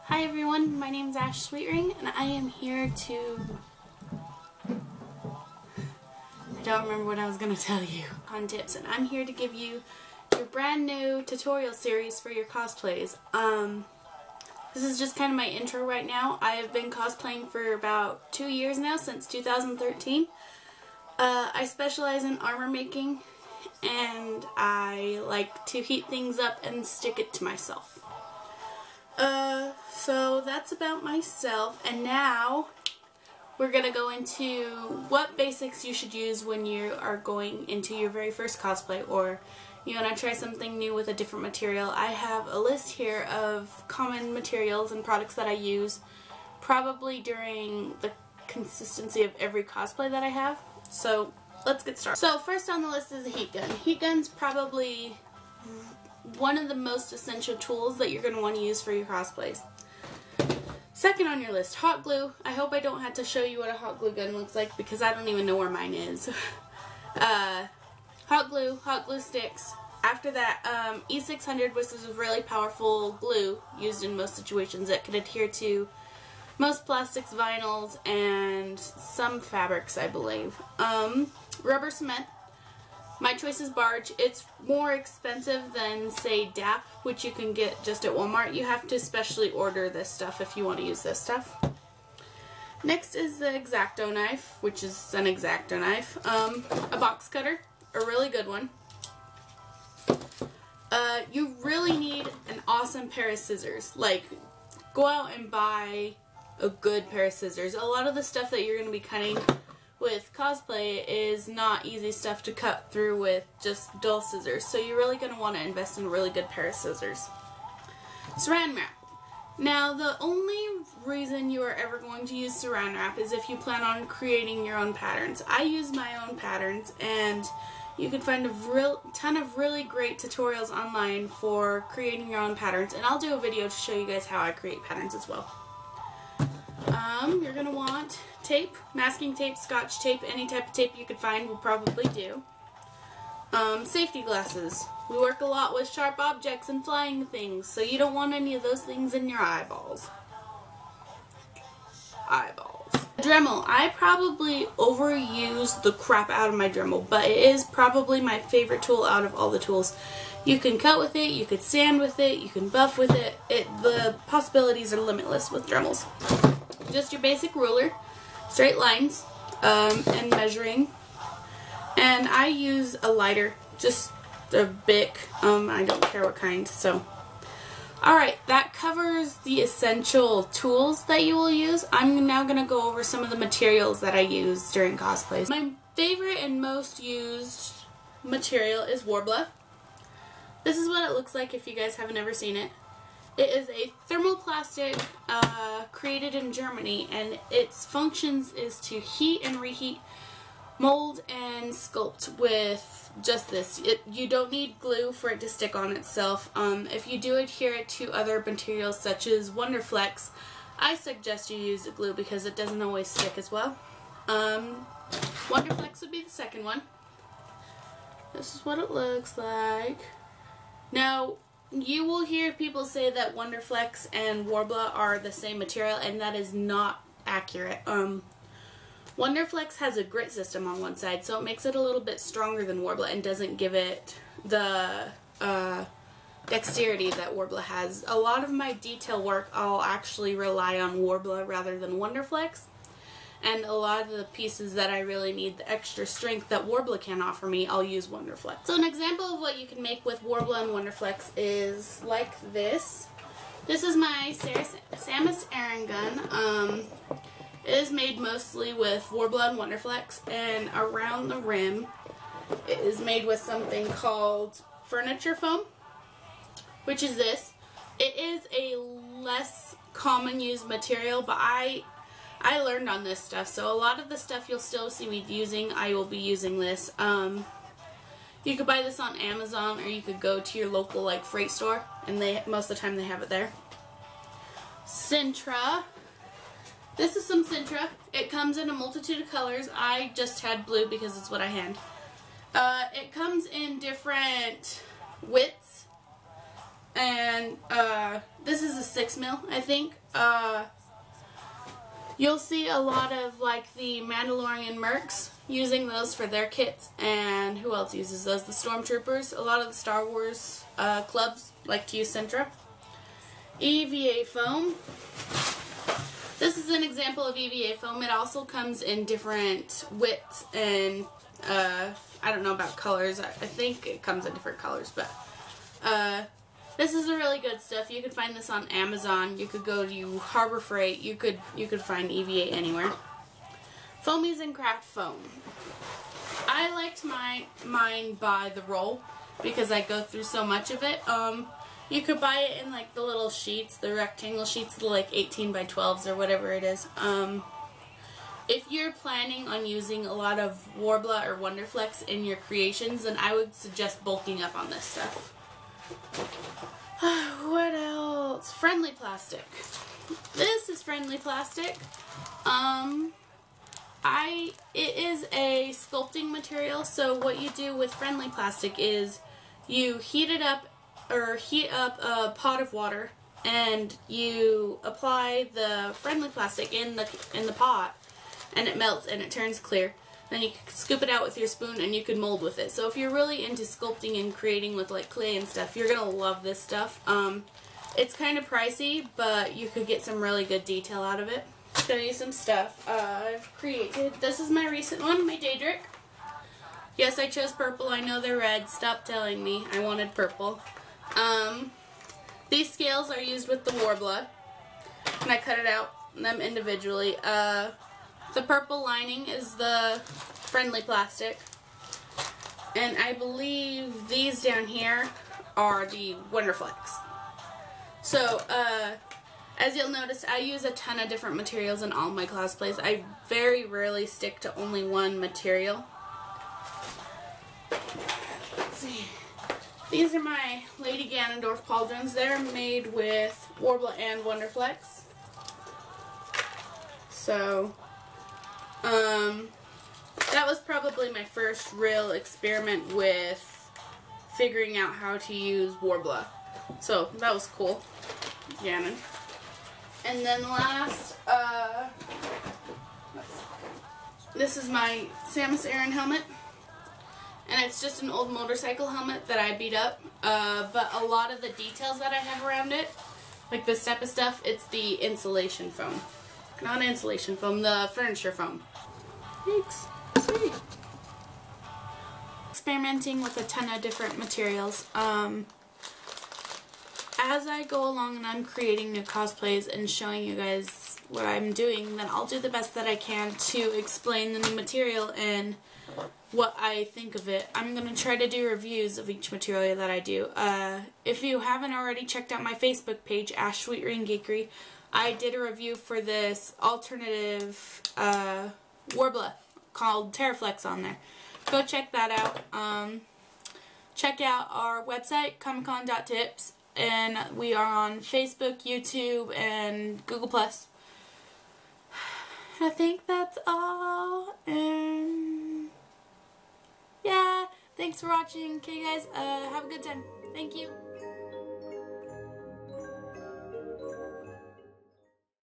Hi everyone, my name is Ash Sweetring and I am here to... I don't remember what I was going to tell you. On tips, and I'm here to give you your brand new tutorial series for your cosplays. This is just kind of my intro right now. I have been cosplaying for about 2 years now, since 2013. I specialize in armor making and I like to heat things up and stick it to myself. So that's about myself, and now we're gonna go into what basics you should use when you are going into your very first cosplay, or you wanna try something new with a different material. I have a list here of common materials and products that I use probably during the consistency of every cosplay that I have. So let's get started. So first on the list is a heat gun. Heat gun's probably one of the most essential tools that you're going to want to use for your cosplays. Second on your list, hot glue. I hope I don't have to show you what a hot glue gun looks like because I don't even know where mine is. Hot glue sticks. After that, E600, which is a really powerful glue used in most situations. It can adhere to most plastics, vinyls, and some fabrics, I believe. Rubber cement. My choice is Barge. It's more expensive than, say, DAP, which you can get just at Walmart. You have to specially order this stuff if you want to use this stuff. Next is the X-Acto knife, which is an X-Acto knife. A box cutter, a really good one. You really need an awesome pair of scissors. Like, go out and buy a good pair of scissors. A lot of the stuff that you're going to be cutting with cosplay is not easy stuff to cut through with just dull scissors, so you're really going to want to invest in a really good pair of scissors. Saran wrap. Now, the only reason you are ever going to use saran wrap is if you plan on creating your own patterns. I use my own patterns, and you can find a ton of really great tutorials online for creating your own patterns, and I'll do a video to show you guys how I create patterns as well. You're going to want tape, masking tape, scotch tape, any type of tape you could find will probably do. Safety glasses. We work a lot with sharp objects and flying things, so you don't want any of those things in your eyeballs. Dremel. I probably overuse the crap out of my Dremel, but it is probably my favorite tool out of all the tools. You can cut with it, you can sand with it, you can buff with it. The possibilities are limitless with Dremels. Just your basic ruler, straight lines, and measuring. And I use a lighter, just a Bic. I don't care what kind. So, alright, that covers the essential tools that you will use. I'm now going to go over some of the materials that I use during cosplays. My favorite and most used material is Worbla. This is what it looks like if you guys haven't ever seen it. It is a thermoplastic created in Germany, and its functions is to heat and reheat, mold and sculpt with just this. You don't need glue for it to stick on itself. If you do adhere it to other materials such as Wonderflex, I suggest you use glue because it doesn't always stick as well. Wonderflex would be the second one. This is what it looks like. Now, you will hear people say that Wonderflex and Worbla are the same material, and that is not accurate. Wonderflex has a grit system on one side, so it makes it a little bit stronger than Worbla and doesn't give it the dexterity that Worbla has. A lot of my detail work, I'll actually rely on Worbla rather than Wonderflex. And a lot of the pieces that I really need the extra strength that Worbla can offer me, I'll use Wonderflex. So an example of what you can make with Worbla and Wonderflex is like this. This is my Samus Aran gun. It is made mostly with Worbla and Wonderflex, and around the rim it is made with something called furniture foam, which is this. It is a less common used material, but I learned on this stuff, so a lot of the stuff you'll still see me using, I will be using this. You could buy this on Amazon, or you could go to your local freight store, and most of the time they have it there. Sintra. This is some Sintra. It comes in a multitude of colors. I just had blue because it's what I had. It comes in different widths. and this is a 6 mil, I think. You'll see a lot of like the Mandalorian mercs using those for their kits, and who else uses those? The Stormtroopers. A lot of the Star Wars clubs like to use Sintra. EVA foam. This is an example of EVA foam. It also comes in different widths and I don't know about colors. I think it comes in different colors, but this is a really good stuff. You could find this on Amazon. You could go to Harbor Freight. You could find EVA anywhere. Foamies and craft foam. I liked mine by the roll because I go through so much of it. You could buy it in like the little sheets, the rectangle sheets, the like 18 by 12s or whatever it is. If you're planning on using a lot of Worbla or Wonderflex in your creations, then I would suggest bulking up on this stuff. What else? Friendly plastic. This is friendly plastic. It is a sculpting material, so what you do with friendly plastic is you heat up a pot of water and you apply the friendly plastic in the pot, and it melts and it turns clear. Then you can scoop it out with your spoon and you can mold with it. So if you're really into sculpting and creating with like clay and stuff, you're gonna love this stuff. It's kind of pricey, but you could get some really good detail out of it. Show you some stuff I've created. This is my recent one, my Daedric. Yes, I chose purple. I know they're red. Stop telling me. I wanted purple. These scales are used with the Worbla, and I cut it out them individually. The purple lining is the friendly plastic, and I believe these down here are the Wonderflex. So, as you'll notice, I use a ton of different materials in all my cosplays. I very rarely stick to only one material. Let's see. These are my Lady Ganondorf pauldrons. They're made with Worbla and Wonderflex. So, that was probably my first real experiment with figuring out how to use Worbla. So, that was cool. Ganon. And then last, this is my Samus Aran helmet. And it's just an old motorcycle helmet that I beat up. But a lot of the details that I have around it, like this type of stuff, it's the insulation foam. Not insulation foam, the furniture foam. Thanks. Sweet. Experimenting with a ton of different materials. As I go along and I'm creating new cosplays and showing you guys what I'm doing, then I'll do the best that I can to explain the new material and what I think of it. I'm going to try to do reviews of each material that I do. If you haven't already checked out my Facebook page, Ash Sweetring Geekery, I did a review for this alternative Worbla called Terraflex on there. Go check that out. Check out our website, comiccon.tips, and we are on Facebook, YouTube, and Google+. I think that's all, and yeah, thanks for watching. Okay guys, have a good time. Thank you.